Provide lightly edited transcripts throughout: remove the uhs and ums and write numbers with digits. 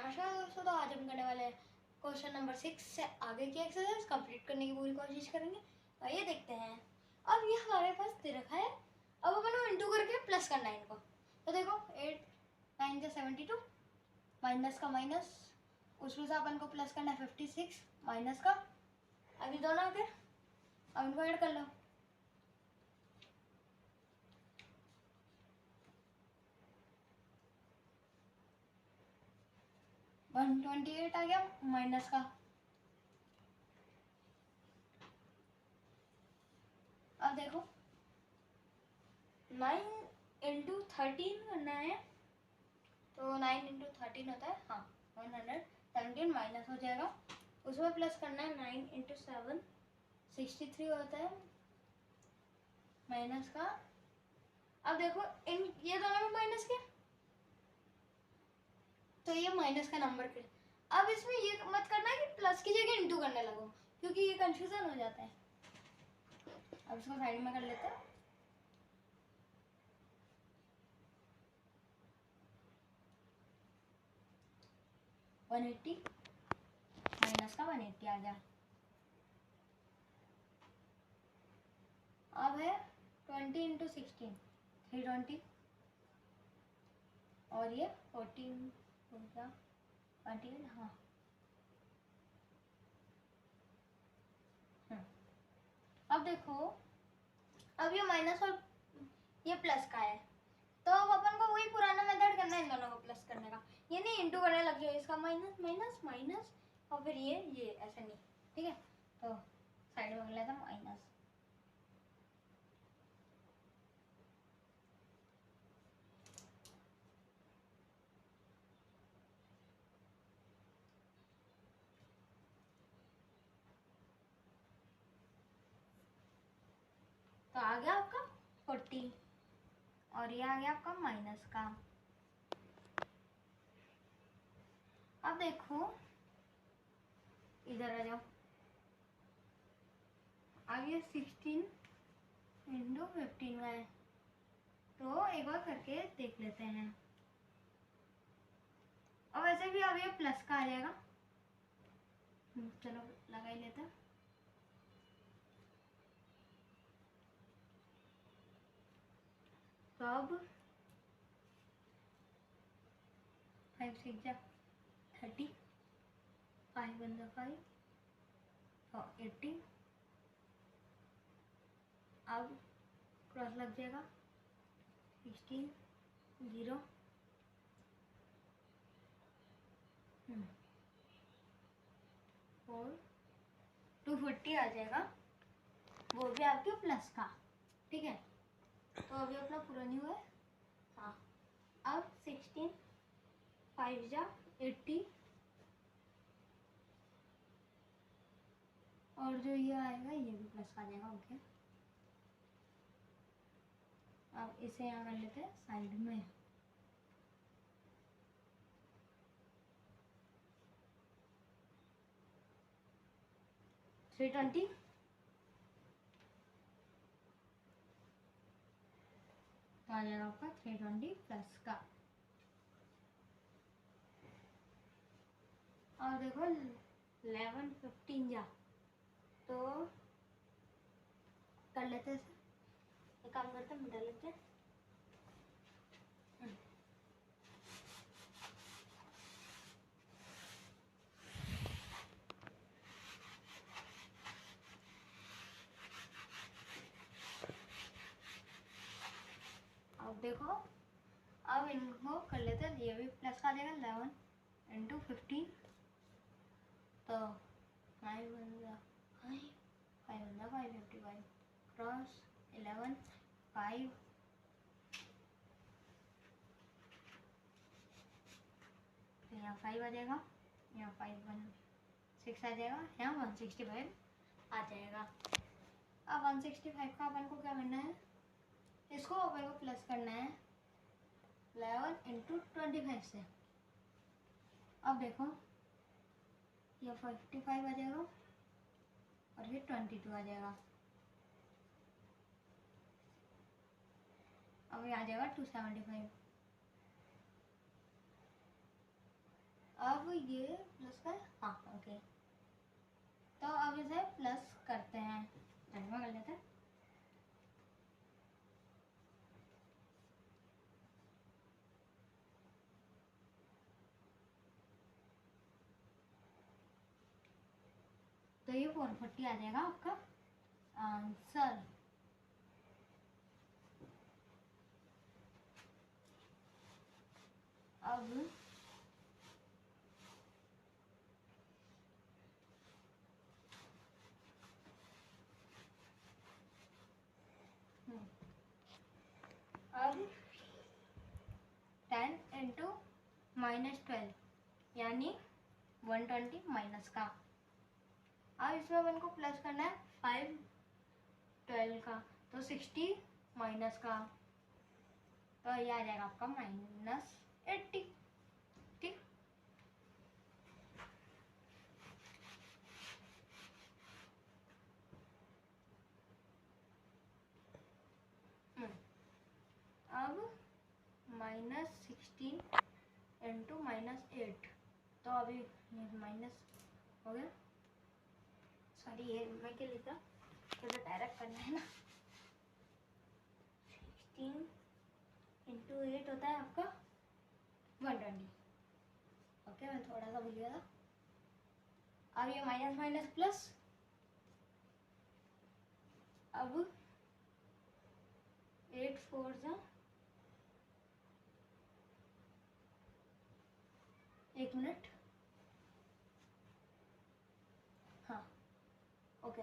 नमस्कार दोस्तों, तो आज हम करने वाले हैं क्वेश्चन नंबर 6 से आगे की एक्सरसाइज कंप्लीट करने की पूरी कोशिश करेंगे। तो ये देखते हैं। अब ये हमारे पास दे रखा है, अब अपन को इंटू करके प्लस करना है इनको। तो देखो 8 9 का 72, माइनस का माइनस, उसमें से अपन को प्लस करना है 56 माइनस का। अभी दोनों आगे, अब इनको ऐड कर लो। वन 128 आ गया माइनस का। अब देखो 9 इंटू 13 करना है, तो 9 इंटू 13 होता है, हाँ 117 माइनस हो जाएगा। उसमें प्लस करना है 9 इंटू 7 63 होता है माइनस का। अब देखो इन ये दोनों में माइनस के, तो ये माइनस का नंबर के। अब इसमें ये मत करना कि प्लस की जगह इंटू करने लगो, क्योंकि ये कंफ्यूजन हो जाता है। अब इसको साइड में कर लेते हैं। वन 180 माइनस का 180 आ गया। अब है 20 इंटू 16 320, और ये 14 हो गया 28, हाँ। अब देखो, अब ये माइनस और ये प्लस का है, तो अब अपन को वही पुराना मेथड करना है इन दोनों को प्लस करने का। ये नहीं इंटू करने लग जाए, इसका माइनस माइनस माइनस और फिर ये ऐसे नहीं, ठीक है। तो साइड में कर लेता हूँ माइनस। तो आ गया आपका 40 और ये आ गया आपका माइनस का। अब देखो इधर आ जाओ, अब ये 16 इंटू 15 का है, तो एक बार करके देख लेते हैं। और वैसे भी अब ये प्लस का आ जाएगा, चलो लगा ही लेते हैं। तो अब 5 6 जा 30, 5 1 जा 5 और 80। अब क्रॉस लग जाएगा 16 0 4 240 आ जाएगा, वो भी आपके प्लस का, ठीक है। तो अभी अपना पूरा नहीं हुआ है, हाँ। अब 16 5 जा 80, और जो ये आएगा ये भी प्लस का आ जाएगा, ओके। अब इसे यहाँ कर लेते हैं साइड में। थ्री 20 तो आ जाएगा आपका 320 प्लस का। और देखो 11 15 जा, तो कर लेते हैं, एक काम करते हैं मिटा लेते हैं। अब देखो, अब इनको कर लेते हैं, ये भी प्लस का आ जाएगा 11 इंटू 15, तो 5 1 जा 5 5 1 जा 5 55 क्रॉस 11 5 तो यहाँ 5 आ जाएगा, यहाँ 5 1 6 आ जाएगा, यहाँ 165 आ जाएगा। अब 165 का अपन को क्या करना है, इसको अपन को प्लस करना है 11 इंटू 25 से। अब देखो ये 55 आ जाएगा और ये 22 आ जाएगा। अब ये आ जाएगा 275। अब ये प्लस का, हाँ ओके, तो अब इसे प्लस करते हैं, जमा कर लेते हैं। तो ये 440 आ जाएगा आपका आंसर। अब अब 10 इंटू -12 यानी 120 माइनस का। अब इसमें अपन को प्लस करना है 5 12 का, तो 60 माइनस का, तो ये आ जाएगा आपका -80। ठीक, अब -16 इंटू -8, तो अभी माइनस हो गया, सॉरी ये मैं क्या लिखा, तो डायरेक्ट करना है ना। 16 इंटू 8 होता है आपका 120। ओके, मैं थोड़ा सा भूल गया था। अब ये माइनस माइनस प्लस, अब 8 4 जा, एक मिनट, हाँ ओके,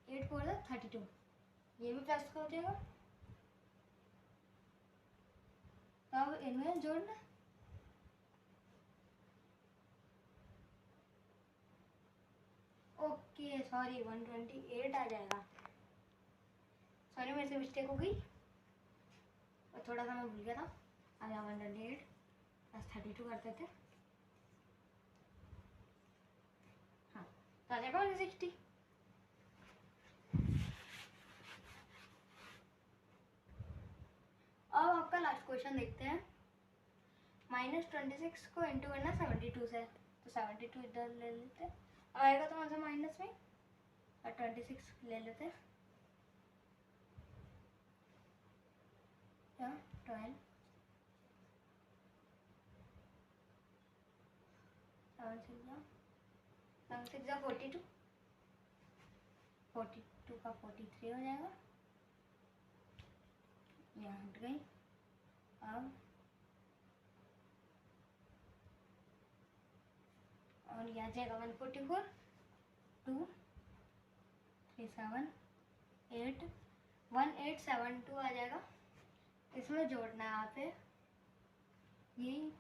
8 4 जा 32, ये भी प्लस का हो जाएगा। तो अब इनमें जोड़ना, ओके सॉरी 128 आ जाएगा, सॉरी मेरे से मिस्टेक हो गई, और थोड़ा सा मैं भूल गया था। अब यहाँ 128 प्लस 32 करते थे, हाँ तो आ जाएगा 160। अब आपका लास्ट क्वेश्चन देखते हैं। -26 को इंटू करना 72 से, तो 72 इधर ले लेते, आएगा तो मतलब माइनस में, और 26 ले लेते, 12 7 6 जा 42, 42 का 43 हो जाएगा, यहाँ हट गई। अब और यहाँ जाएगा 144, 2 3 7 8 1872 आ जाएगा। इसमें जोड़ना है यहाँ पे, ये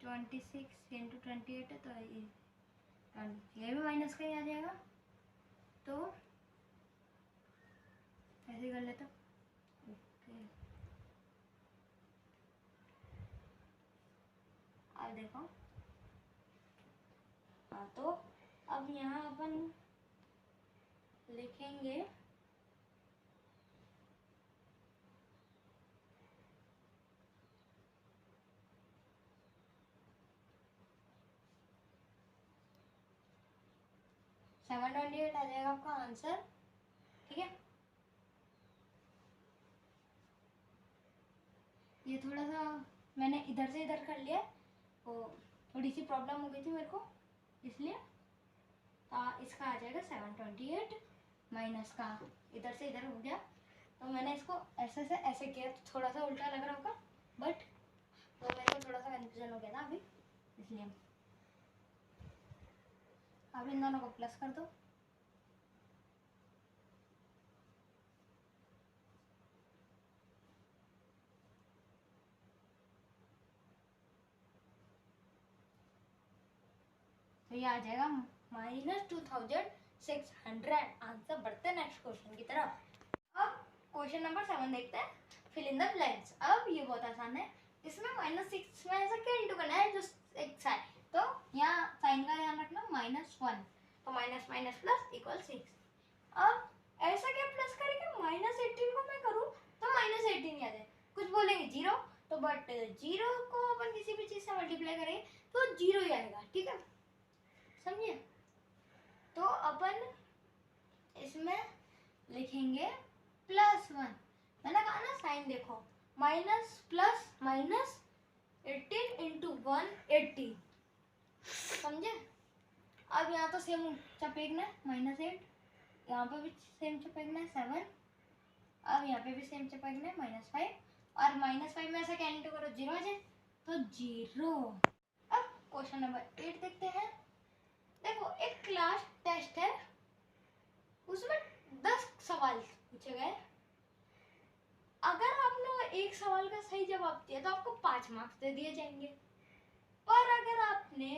26 इंटू 28 है, तो ये भी माइनस का ही आ जाएगा, तो ऐसे कर लेता। ओके, अब देखो, हाँ तो अब यहाँ अपन लिखेंगे $728 आ जाएगा आपका आंसर। ठीक है, ये थोड़ा सा मैंने इधर से इधर कर लिया, तो थोड़ी सी प्रॉब्लम हो गई थी मेरे को, इसलिए इसका आ जाएगा 728 माइनस का, इधर से इधर हो गया, तो मैंने इसको ऐसे से ऐसे किया, तो थोड़ा सा उल्टा लग रहा होगा, बट तो मेरे को थोड़ा सा कंफ्यूजन हो गया था अभी, इसलिए अब इन दोनों को प्लस कर दो। तो ये आ जाएगा -2600। आंसर बढ़ते हैं नेक्स्ट क्वेश्चन की तरफ। अब क्वेश्चन नंबर 7 देखते हैं, फिल इन द ब्लैंक्स। अब ये बहुत आसान है, इसमें -6 में ऐसा क्या इंटू करना है, जो एक साइन, तो यहाँ साइन का ध्यान रखना, -1, तो माइनस माइनस प्लस इक्वल 6। अब ऐसा क्या प्लस करेंगे, -18 को मैं करूँ तो -18 आ जाए, कुछ बोलेंगे 0, तो बट 0 को अपन किसी भी चीज से मल्टीप्लाई करें तो 0 ही आएगा, ठीक है, समझिए। तो अपन इसमें लिखेंगे +1। मैंने कहा ना साइन देखो, माइनस प्लस माइनस 18 इंटू 180, समझे। अब यहाँ तो सेम चपेगना है -8, यहाँ पे भी सेम चपेगना है 7, अब यहाँ पे भी सेम चपेगना है -5, और -5 में ऐसा कैंसिल करो 0 आ जाए तो 0। अब क्वेश्चन नंबर 8 देखते हैं। देखो एक क्लास टेस्ट है, उसमें 10 सवाल पूछे गए। अगर आपने एक सवाल का सही जवाब दिया तो आपको 5 मार्क्स दे दिए जाएंगे, और अगर आपने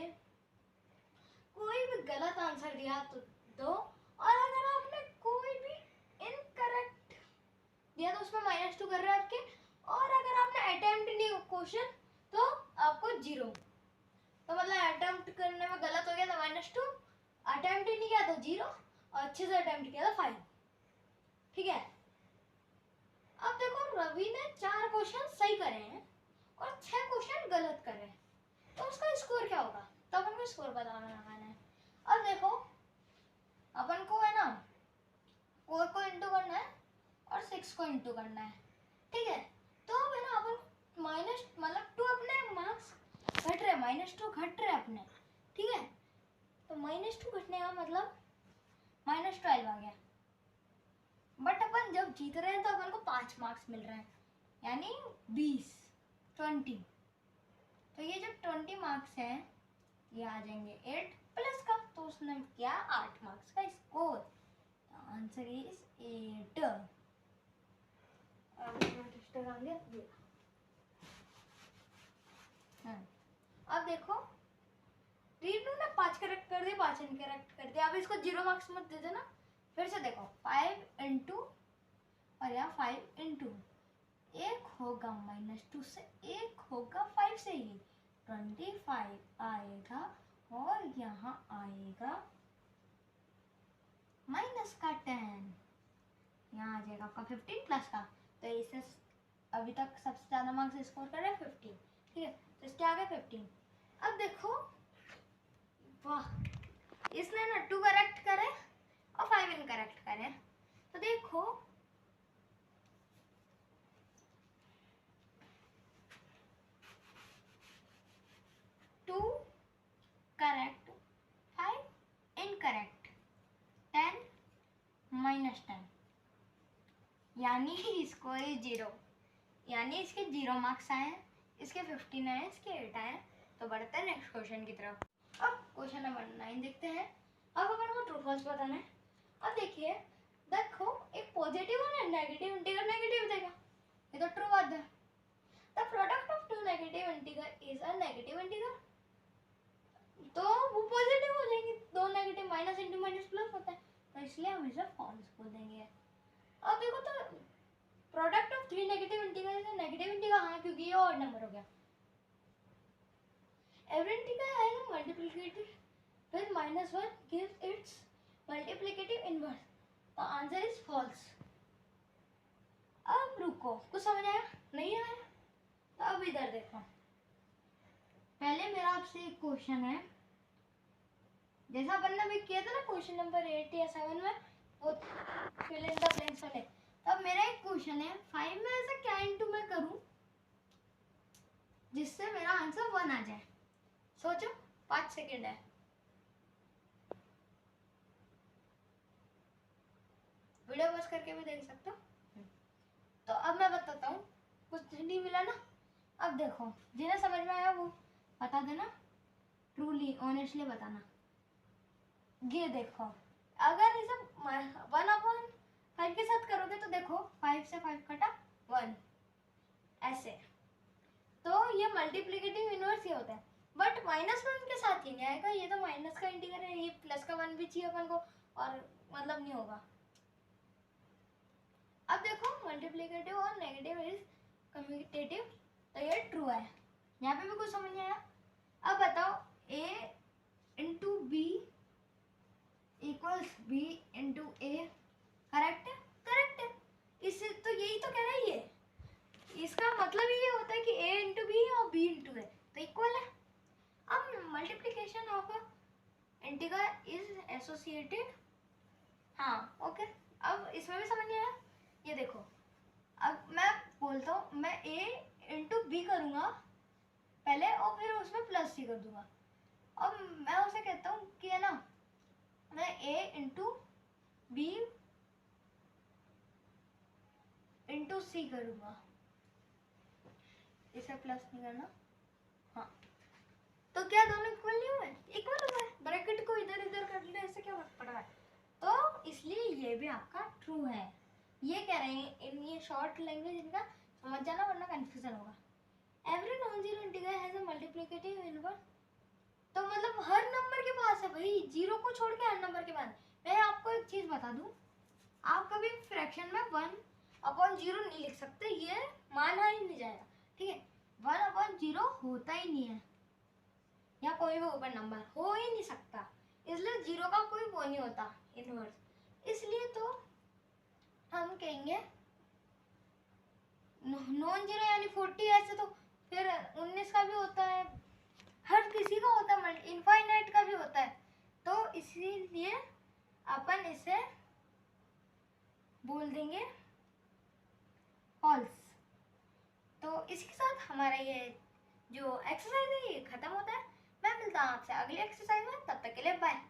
कोई भी गलत आंसर दिया तो 2, और अगर आपने कोई भी इनकरेक्ट दिया तो उसमें -2 कर रहे हैं आपके, और अगर आपने अटेम्प्ट नहीं क्वेश्चन तो आपको 0। तो मतलब अटेम्प्ट करने में गलत हो गया तो -2, अटेम्प्ट ही नहीं किया तो 0, और अच्छे से अटेम्प्ट किया तो 5, ठीक है। अब देखो रवि ने 4 क्वेश्चन सही करे हैं और 6 क्वेश्चन गलत करे, तो उसका स्कोर क्या होगा, तो अपन को स्कोर बताना है। अब देखो अपन को है ना 4 को इंटू करना है और 6 को इंटू करना है, ठीक है। तो अब है ना अपन माइनस मतलब 2 अपने मार्क्स घट रहे, -2 घट रहे अपने, ठीक है। तो -2 घटने का मतलब -12 आ गया, बट अपन जब जीत रहे हैं तो अपन को 5 मार्क्स मिल रहे हैं, यानी 20 तो ये जो 20 मार्क्स है ये आ जाएंगे 8 प्लस का, तो उसने किया 8 मार्क्स का स्कोर। Answer is 8। अब देखो रीनू ने 5 करेक्ट कर दिया, 5 इनकरेक्ट कर दिया। अब इसको 0 मार्क्स मत दे देना। फिर से देखो 5 इंटू और यहाँ 5 इंटू, एक होगा -2 से, एक होगा 5 से, ही 25 आएगा, और यहाँ आएगा -10, यहाँ आ जाएगा आपका 15 प्लस का। तो इसे अभी तक सबसे ज़्यादा मार्क्स स्कोर कर रहे हैं 15, ठीक है, तो इसके आगे 15। अब देखो वाह, इसने ना 2 करेक्ट करे और 5 इनकरेक्ट करे, तो देखो टू करेक्ट 5 इनकरेक्ट 10 -10, यानी इसको 0, यानी इसके 0 मार्क्स आए हैं, इसके 15 आए, इसके 8 आए। तो बढ़ते हैं नेक्स्ट क्वेश्चन की तरफ। अब क्वेश्चन नंबर 9 देखते हैं। अब अपन को ट्रू फॉल्स बताना है। अब देखिए देखो एक पॉजिटिव और नेगेटिव इंटीजर नेगेटिव देगा, ये तो ट्रू बात है। The product of two negative integer is a negative integer, तो वो पॉजिटिव हो जाएंगे, दो negative minus into minus plus होता है, तो इसलिए हम इसे फॉल्स बोल देंगे। अब देखो तो product of 3 negative integer is a negative integer, हाँ क्योंकि ये ऑड नंबर हो गया। Every integer has a multiplicative with -1 gives its multiplicative inverse. The answer is false. अब रुको, कुछ समझ आया? नहीं आया? तो अब इधर देखो, पहले मेरा आपसे एक क्वेश्चन है, जैसा अपन ने अभी किया था ना क्वेश्चन नंबर 8 या 7 में, वो फिल इन द ब्लैंक्स वाले। तब मेरा एक क्वेश्चन है 5 में ऐसा क्या इंटू मैं करूं जिससे मेरा आंसर 1 आ जाए। सोचो, 5 सेकेंड है। वीडियो पॉज करके भी देख सकते हो। तो अब मैं बताता हूँ, कुछ नहीं मिला ना। अब देखो जिन्हें समझ में आया वो बता देना, ट्रूली ऑनेस्टली बताना। ये देखो अगर इसे 1/5 के साथ करोगे तो देखो 5 से 5 कटा 1, ऐसे। तो ये मल्टीप्लिकेटिव इनवर्स ही होता है, बट -1 के साथ ही नहीं आएगा, ये तो माइनस का इंटीजर है, ये प्लस का 1 भी चाहिए अपन को, और मतलब नहीं होगा। अब देखो मल्टीप्लिकेटिव और नेगेटिव इज कम्यूटेटिव, तो ये ट्रू है। यहाँ पे भी कुछ समझ नहीं आया? अब बताओ a into b equals b into a, correct है? करेक्ट है। इससे तो यही तो कह रहा है ये, इसका मतलब ये होता है कि a इंटू बी और b इंटू है तो इक्वल है। अब multiplication of integral is associated, हाँ ओके। अब इसमें भी समझ नहीं आया, ये देखो अब मैं बोलता हूँ मैं a इंटू बी करूँगा पहले और फिर उसमें प्लस सी कर दूंगा। अब मैं उसे कहता हूँ कि है ना मैं a इंटू बी इंटू सी करूँगा, इसे प्लस नहीं करना, हाँ। तो क्या दोनों इक्वल नहीं हुए? इक्वल हुए। ब्रैकेट को इधर इधर कर ले, ऐसे क्या फर्क पड़ रहा है? तो इसलिए ये भी आपका ट्रू है। ये कह रहे हैं इन ये शॉर्ट लैंग्वेज इनका समझ जाना वरना कंफ्यूजन होगा। Every non zero integral has a multiplicative inverse. तो मतलब हर नंबर के पास है भाई, जीरो को छोड़ के हर नंबर के पास। मैं आपको एक चीज बता दूं, आप कभी फ्रैक्शन में 1/0 नहीं लिख सकते, ये माना ही नहीं जाएगा, ठीक है। 1/0 होता ही नहीं है, या कोई भी ओपन नंबर हो ही नहीं सकता, इसलिए जीरो का कोई वो नहीं होता इनवर्स। इसलिए तो हम कहेंगे नॉन जीरो यानी 40, ऐसे तो फिर 19 का भी होता है, हर किसी का होता है, इनफाइनाइट का भी होता है। तो इसीलिए अपन इसे बोल देंगे फॉल्स। तो इसके साथ हमारा ये जो एक्सरसाइज है ये खत्म होता है। मैं मिलता हूँ आपसे अगली एक्सरसाइज में, तब तक के लिए बाय।